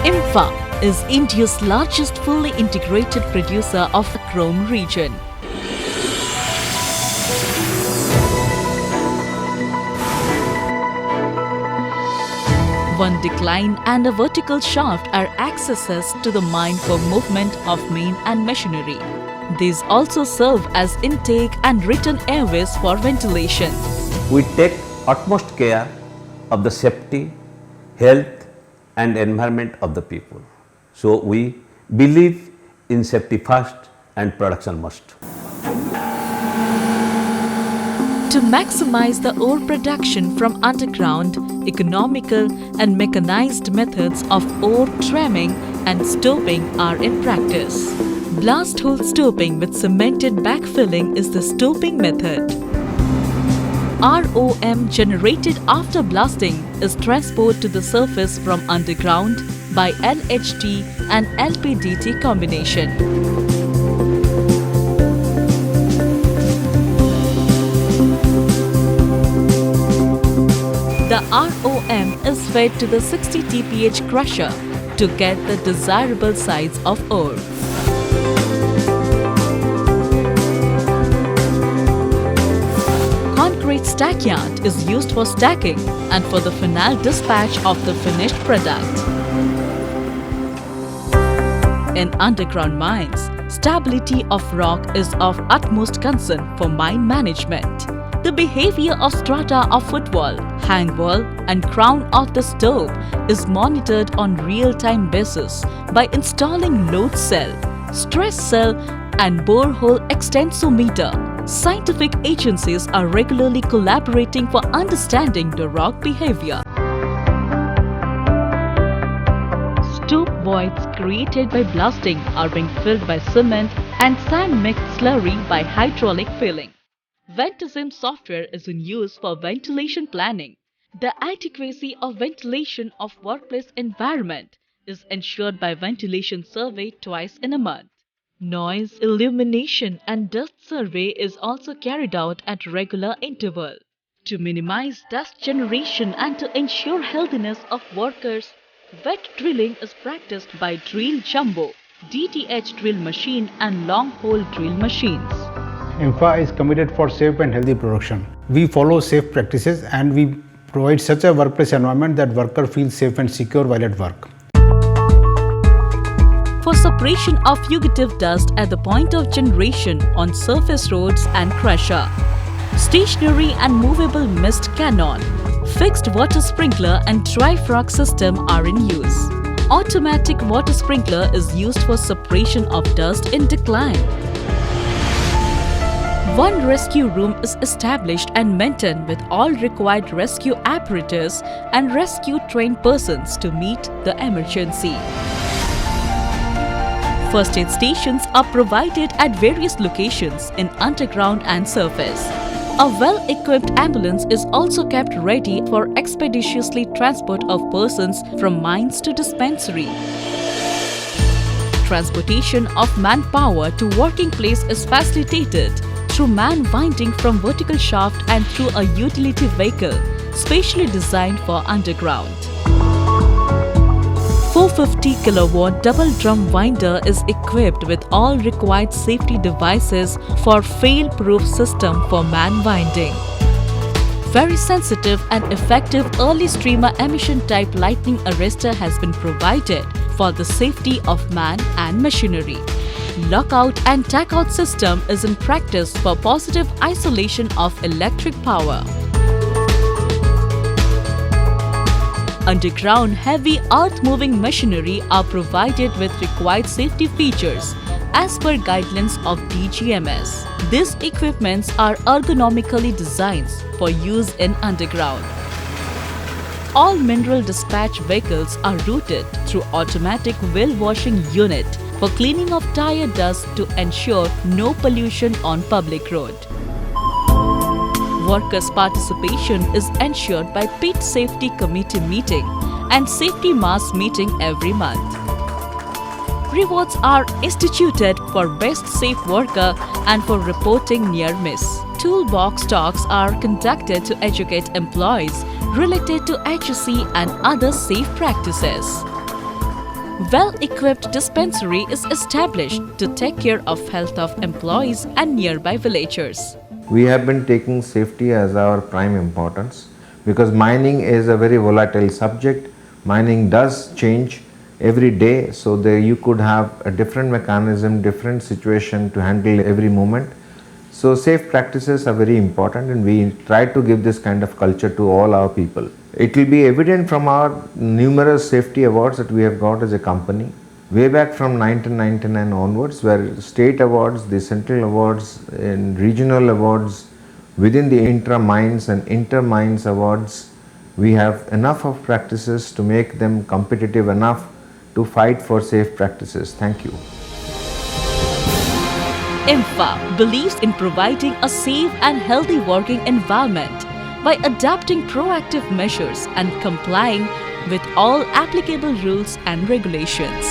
Imfa is India's largest fully integrated producer of the chrome region. One decline and a vertical shaft are accesses to the mine for movement of main and machinery. These also serve as intake and return airways for ventilation. We take utmost care of the safety, health and environment of the people. So we believe in safety first and production must. To maximize the ore production from underground, economical and mechanized methods of ore tramming and stoping are in practice. Blast hole stoping with cemented backfilling is the stoping method. ROM generated after blasting is transported to the surface from underground by LHT and LPDT combination. The ROM is fed to the 60 TPH crusher to get the desirable size of ore. Concrete stackyard is used for stacking and for the final dispatch of the finished product. In underground mines, stability of rock is of utmost concern for mine management. The behavior of strata of footwall, hangwall and crown of the stope is monitored on real-time basis by installing load cell, stress cell and borehole extensometer. Scientific agencies are regularly collaborating for understanding the rock behavior. Stope voids created by blasting are being filled by cement and sand mixed slurry by hydraulic filling. Ventism software is in use for ventilation planning. The adequacy of ventilation of workplace environment is ensured by ventilation survey twice in a month. Noise, illumination and dust survey is also carried out at regular interval. To minimize dust generation and to ensure healthiness of workers, wet drilling is practiced by drill jumbo, DTH drill machine and long hole drill machines. Imfa is committed for safe and healthy production. We follow safe practices and we provide such a workplace environment that worker feels safe and secure while at work. For separation of fugitive dust at the point of generation on surface roads and crusher, stationary and movable mist cannon, fixed water sprinkler and dry frog system are in use. Automatic water sprinkler is used for separation of dust in decline. One rescue room is established and maintained with all required rescue apparatus and rescue trained persons to meet the emergency. First aid stations are provided at various locations in underground and surface. A well-equipped ambulance is also kept ready for expeditiously transport of persons from mines to dispensary. Transportation of manpower to working place is facilitated through man winding from vertical shaft and through a utility vehicle specially designed for underground. 450 kilowatt double drum winder is equipped with all required safety devices for fail-proof system for man winding. Very sensitive and effective early streamer emission type lightning arrestor has been provided for the safety of man and machinery. Lockout and tagout system is in practice for positive isolation of electric power. Underground heavy earth-moving machinery are provided with required safety features as per guidelines of DGMS. These equipments are ergonomically designed for use in underground. All mineral dispatch vehicles are routed through automatic wheel washing unit for cleaning of tire dust to ensure no pollution on public road. Workers' participation is ensured by pit safety committee meeting and safety mass meeting every month. Rewards are instituted for best safe worker and for reporting near miss. Toolbox talks are conducted to educate employees related to HSE and other safe practices. Well-equipped dispensary is established to take care of health of employees and nearby villagers. We have been taking safety as our prime importance because mining is a very volatile subject. Mining does change every day, so there you could have a different mechanism, different situation to handle every moment. So safe practices are very important, and we try to give this kind of culture to all our people. It will be evident from our numerous safety awards that we have got as a company. Way back from 1999 onwards, where state awards, the central awards and regional awards, within the intra-mines and inter-mines awards, we have enough of practices to make them competitive enough to fight for safe practices. Thank you. Imfa believes in providing a safe and healthy working environment by adopting proactive measures and complying with all applicable rules and regulations.